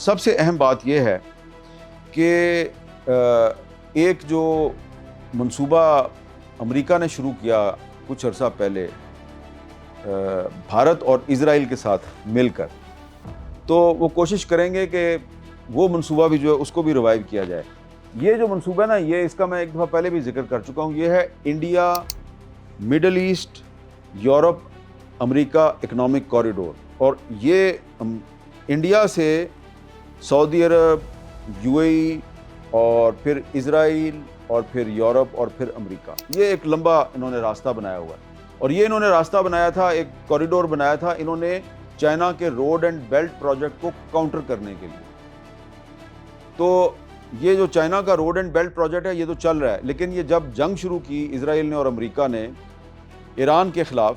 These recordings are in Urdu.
سب سے اہم بات یہ ہے کہ ایک جو منصوبہ امریکہ نے شروع کیا کچھ عرصہ پہلے بھارت اور اسرائیل کے ساتھ مل کر، تو وہ کوشش کریں گے کہ وہ منصوبہ بھی جو ہے اس کو بھی ریوائیو کیا جائے۔ یہ جو منصوبہ ہے نا، یہ اس کا میں ایک دفعہ پہلے بھی ذکر کر چکا ہوں، یہ ہے انڈیا مڈل ایسٹ یورپ امریکہ اکنامک کوریڈور، اور یہ انڈیا سے سعودی عرب، یو اے ای، اور پھر اسرائیل، اور پھر یورپ، اور پھر امریکہ، یہ ایک لمبا انہوں نے راستہ بنایا ہوا ہے۔ اور یہ انہوں نے راستہ بنایا تھا، ایک کوریڈور بنایا تھا انہوں نے چائنا کے روڈ اینڈ بیلٹ پروجیکٹ کو کاؤنٹر کرنے کے لیے۔ تو یہ جو چائنا کا روڈ اینڈ بیلٹ پروجیکٹ ہے یہ تو چل رہا ہے، لیکن یہ جب جنگ شروع کی اسرائیل نے اور امریکہ نے ایران کے خلاف،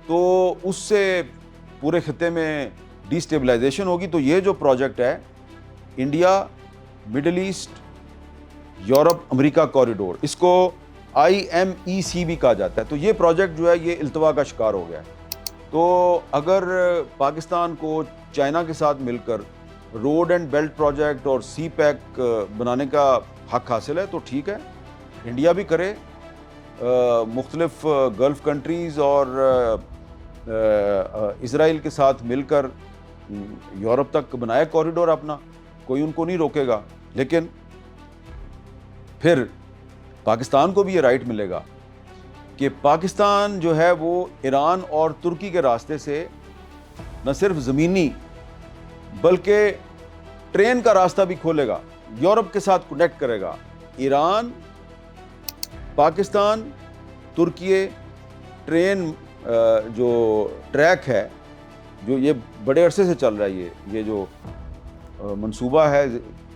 تو اس سے پورے خطے میں ڈی اسٹیبلائزیشن ہوگی۔ تو یہ جو پروجیکٹ ہے انڈیا مڈل ایسٹ یورپ امریکہ کوریڈور، اس کو IMEC بھی کہا جاتا ہے، تو یہ پروجیکٹ جو ہے یہ التوا کا شکار ہو گیا ہے۔ تو اگر پاکستان کو چائنا کے ساتھ مل کر روڈ اینڈ بیلٹ پروجیکٹ اور سی پیک بنانے کا حق حاصل ہے تو ٹھیک ہے، انڈیا بھی کرے، مختلف گلف کنٹریز اور اسرائیل کے ساتھ مل کر یورپ تک بنائے کوریڈور اپنا، کوئی ان کو نہیں روکے گا۔ لیکن پھر پاکستان کو بھی یہ رائٹ ملے گا کہ پاکستان جو ہے وہ ایران اور ترکی کے راستے سے نہ صرف زمینی بلکہ ٹرین کا راستہ بھی کھولے گا، یورپ کے ساتھ کنیکٹ کرے گا۔ ایران، پاکستان، ترکی ٹرین جو ٹریک ہے، جو یہ بڑے عرصے سے چل رہا ہے، یہ جو منصوبہ ہے،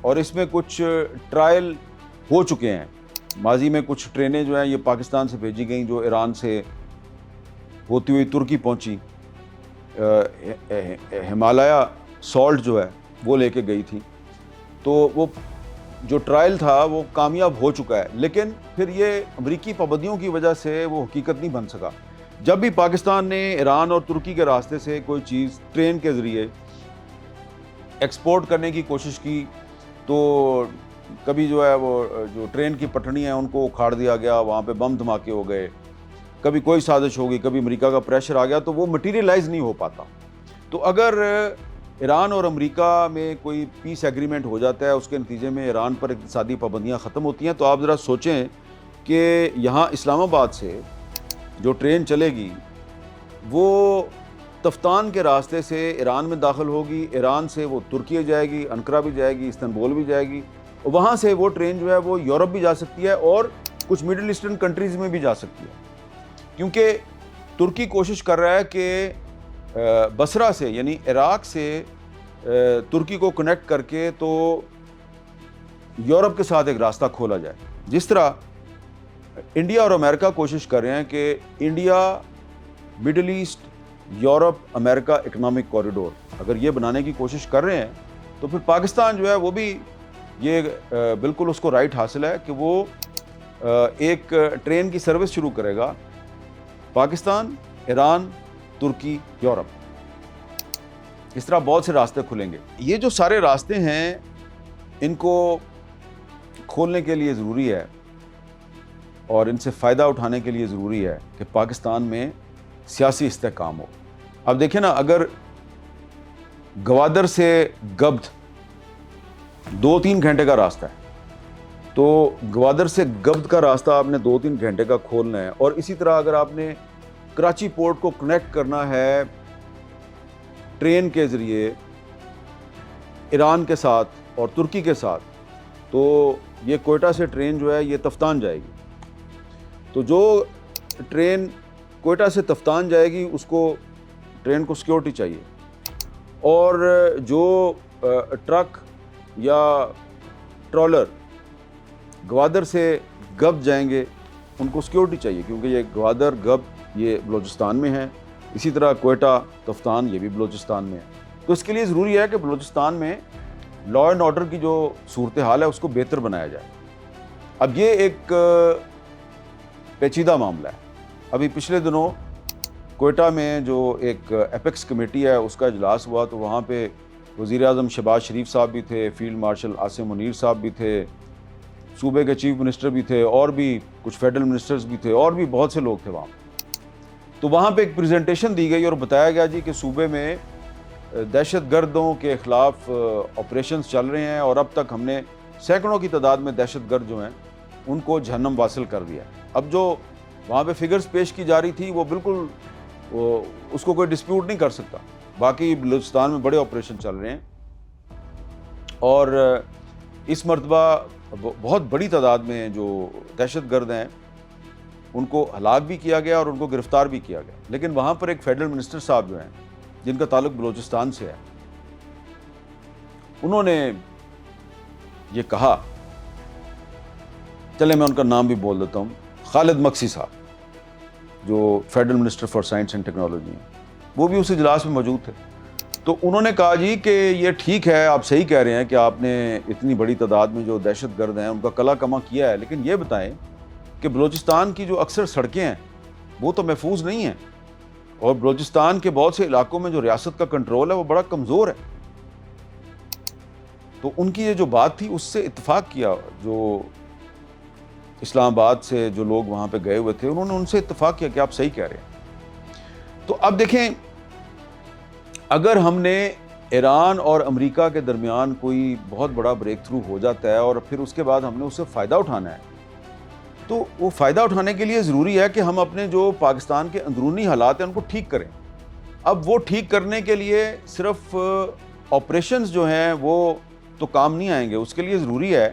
اور اس میں کچھ ٹرائل ہو چکے ہیں۔ ماضی میں کچھ ٹرینیں جو ہیں یہ پاکستان سے بھیجی گئیں جو ایران سے ہوتی ہوئی ترکی پہنچی، ہمالیہ سالٹ جو ہے وہ لے کے گئی تھی، تو وہ جو ٹرائل تھا وہ کامیاب ہو چکا ہے، لیکن پھر یہ امریکی پابندیوں کی وجہ سے وہ حقیقت نہیں بن سکا۔ جب بھی پاکستان نے ایران اور ترکی کے راستے سے کوئی چیز ٹرین کے ذریعے ایکسپورٹ کرنے کی کوشش کی، تو کبھی جو ہے وہ جو ٹرین کی پٹڑیاں ہیں ان کو اکھاڑ دیا گیا، وہاں پہ بم دھماکے ہو گئے، کبھی کوئی سازش ہو گئی، کبھی امریکہ کا پریشر آ گیا، تو وہ مٹیریلائز نہیں ہو پاتا۔ تو اگر ایران اور امریکہ میں کوئی پیس ایگریمنٹ ہو جاتا ہے، اس کے نتیجے میں ایران پر اقتصادی پابندیاں ختم ہوتی ہیں، تو آپ ذرا سوچیں کہ یہاں اسلام آباد سے جو ٹرین چلے گی وہ تفتان کے راستے سے ایران میں داخل ہوگی، ایران سے وہ ترکی جائے گی، انقرہ بھی جائے گی، استنبول بھی جائے گی، اور وہاں سے وہ ٹرین جو ہے وہ یورپ بھی جا سکتی ہے اور کچھ مڈل ایسٹرن کنٹریز میں بھی جا سکتی ہے، کیونکہ ترکی کوشش کر رہا ہے کہ بصرہ سے یعنی عراق سے ترکی کو کنیکٹ کر کے تو یورپ کے ساتھ ایک راستہ کھولا جائے۔ جس طرح انڈیا اور امریکہ کوشش کر رہے ہیں کہ انڈیا مڈل ایسٹ یورپ امریکہ اکنامک کوریڈور اگر یہ بنانے کی کوشش کر رہے ہیں، تو پھر پاکستان جو ہے وہ بھی یہ بالکل اس کو رائٹ حاصل ہے کہ وہ ایک ٹرین کی سروس شروع کرے گا، پاکستان، ایران، ترکی، یورپ، اس طرح بہت سے راستے کھلیں گے۔ یہ جو سارے راستے ہیں ان کو کھولنے کے لیے ضروری ہے اور ان سے فائدہ اٹھانے کے لیے ضروری ہے کہ پاکستان میں سیاسی استحکام ہو۔ اب دیکھیں نا، اگر گوادر سے گبت 2-3 گھنٹے کا راستہ ہے، تو گوادر سے گبت کا راستہ آپ نے 2-3 گھنٹے کا کھولنا ہے، اور اسی طرح اگر آپ نے کراچی پورٹ کو کنیکٹ کرنا ہے ٹرین کے ذریعے ایران کے ساتھ اور ترکی کے ساتھ، تو یہ کوئٹہ سے ٹرین جو ہے یہ تفتان جائے گی۔ تو جو ٹرین کوئٹہ سے تفتان جائے گی اس کو ٹرین کو سیکیورٹی چاہیے، اور جو ٹرک یا ٹرالر گوادر سے گبت جائیں گے ان کو سیکیورٹی چاہیے، کیونکہ یہ گوادر گبت یہ بلوچستان میں ہے، اسی طرح کوئٹہ تفتان یہ بھی بلوچستان میں ہے۔ تو اس کے لیے ضروری ہے کہ بلوچستان میں لا اینڈ آرڈر کی جو صورتحال ہے اس کو بہتر بنایا جائے۔ اب یہ ایک پیچیدہ معاملہ ہے۔ ابھی پچھلے دنوں کوئٹہ میں جو ایک ایپیکس کمیٹی ہے اس کا اجلاس ہوا، تو وہاں پہ وزیر اعظم شہباز شریف صاحب بھی تھے, فیلڈ مارشل عاصم منیر صاحب بھی تھے, صوبے کے چیف منسٹر بھی تھے, اور بھی کچھ فیڈرل منسٹرز بھی تھے, اور بھی بہت سے لوگ تھے وہاں. تو وہاں پہ ایک پریزنٹیشن دی گئی اور بتایا گیا جی کہ صوبے میں دہشت گردوں کے خلاف آپریشنز چل رہے ہیں, اور اب تک ہم نے سینکڑوں کی تعداد میں دہشت گرد جو ہیں ان کو جہنم واصل کر دیا. اب جو وہاں پہ فگرز پیش کی جا رہی تھی وہ بالکل اس کو کوئی ڈسپیوٹ نہیں کر سکتا. باقی بلوچستان میں بڑے آپریشن چل رہے ہیں, اور اس مرتبہ بہت بڑی تعداد میں جو دہشت گرد ہیں ان کو ہلاک بھی کیا گیا اور ان کو گرفتار بھی کیا گیا. لیکن وہاں پر ایک فیڈرل منسٹر صاحب جو ہیں جن کا تعلق بلوچستان سے ہے, انہوں نے یہ کہا, چلے میں ان کا نام بھی بول دیتا ہوں, خالد مکسی صاحب جو federal minister for science and technology ہیں, وہ بھی اس اجلاس میں موجود تھے. تو انہوں نے کہا جی کہ یہ ٹھیک ہے, آپ صحیح کہہ رہے ہیں کہ آپ نے اتنی بڑی تعداد میں جو دہشت گرد ہیں ان کا کلا کما کیا ہے, لیکن یہ بتائیں کہ بلوچستان کی جو اکثر سڑکیں ہیں وہ تو محفوظ نہیں ہیں, اور بلوچستان کے بہت سے علاقوں میں جو ریاست کا کنٹرول ہے وہ بڑا کمزور ہے. تو ان کی یہ جو بات تھی اس سے اتفاق کیا, جو اسلام آباد سے جو لوگ وہاں پہ گئے ہوئے تھے انہوں نے ان سے اتفاق کیا کہ آپ صحیح کہہ رہے ہیں. تو اب دیکھیں, اگر ہم نے ایران اور امریکہ کے درمیان کوئی بہت بڑا بریک تھرو ہو جاتا ہے اور پھر اس کے بعد ہم نے اس سے فائدہ اٹھانا ہے, تو وہ فائدہ اٹھانے کے لیے ضروری ہے کہ ہم اپنے جو پاکستان کے اندرونی حالات ہیں ان کو ٹھیک کریں. اب وہ ٹھیک کرنے کے لیے صرف آپریشنز جو ہیں وہ تو کام نہیں آئیں گے, اس کے لیے ضروری ہے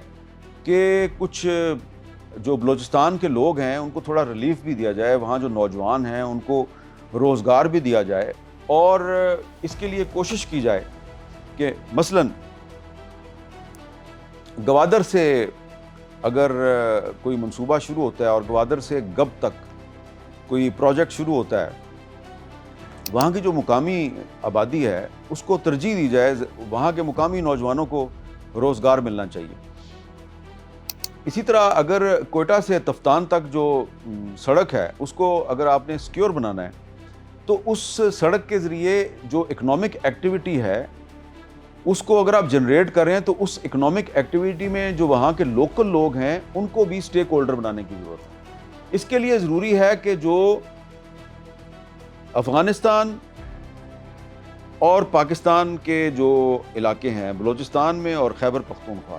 کہ کچھ جو بلوچستان کے لوگ ہیں ان کو تھوڑا ریلیف بھی دیا جائے, وہاں جو نوجوان ہیں ان کو روزگار بھی دیا جائے, اور اس کے لیے کوشش کی جائے کہ مثلاً گوادر سے اگر کوئی منصوبہ شروع ہوتا ہے اور گوادر سے گب تک کوئی پروجیکٹ شروع ہوتا ہے, وہاں کی جو مقامی آبادی ہے اس کو ترجیح دی جائے, وہاں کے مقامی نوجوانوں کو روزگار ملنا چاہیے. اسی طرح اگر کوئٹہ سے تفتان تک جو سڑک ہے اس کو اگر آپ نے سیکیور بنانا ہے تو اس سڑک کے ذریعے جو اکنامک ایکٹیویٹی ہے اس کو اگر آپ جنریٹ کر رہے ہیں تو اس اکنامک ایکٹیویٹی میں جو وہاں کے لوکل لوگ ہیں ان کو بھی سٹیک ہولڈر بنانے کی ضرورت ہے. اس کے لیے ضروری ہے کہ جو افغانستان اور پاکستان کے جو علاقے ہیں بلوچستان میں اور خیبر پختونخوا,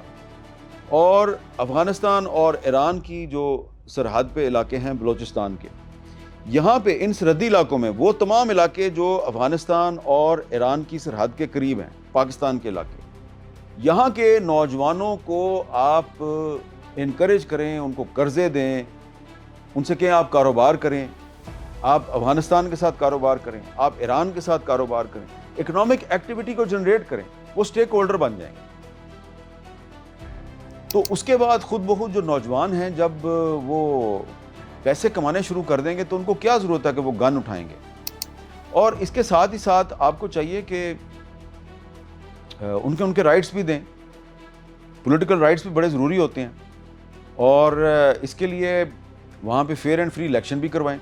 اور افغانستان اور ایران کی جو سرحد پہ علاقے ہیں بلوچستان کے, یہاں پہ ان سرحدی علاقوں میں وہ تمام علاقے جو افغانستان اور ایران کی سرحد کے قریب ہیں, پاکستان کے علاقے, یہاں کے نوجوانوں کو آپ انکریج کریں, ان کو قرضے دیں, ان سے کہیں آپ کاروبار کریں, آپ افغانستان کے ساتھ کاروبار کریں, آپ ایران کے ساتھ کاروبار کریں, اکنامک ایکٹیویٹی کو جنریٹ کریں, وہ سٹیک ہولڈر بن جائیں گے. تو اس کے بعد خود بخود جو نوجوان ہیں جب وہ پیسے کمانے شروع کر دیں گے تو ان کو کیا ضرورت ہے کہ وہ گن اٹھائیں گے. اور اس کے ساتھ ہی ساتھ آپ کو چاہیے کہ ان کے رائٹس بھی دیں, پولیٹیکل رائٹس بھی بڑے ضروری ہوتے ہیں, اور اس کے لیے وہاں پہ فیئر اینڈ فری الیکشن بھی کروائیں.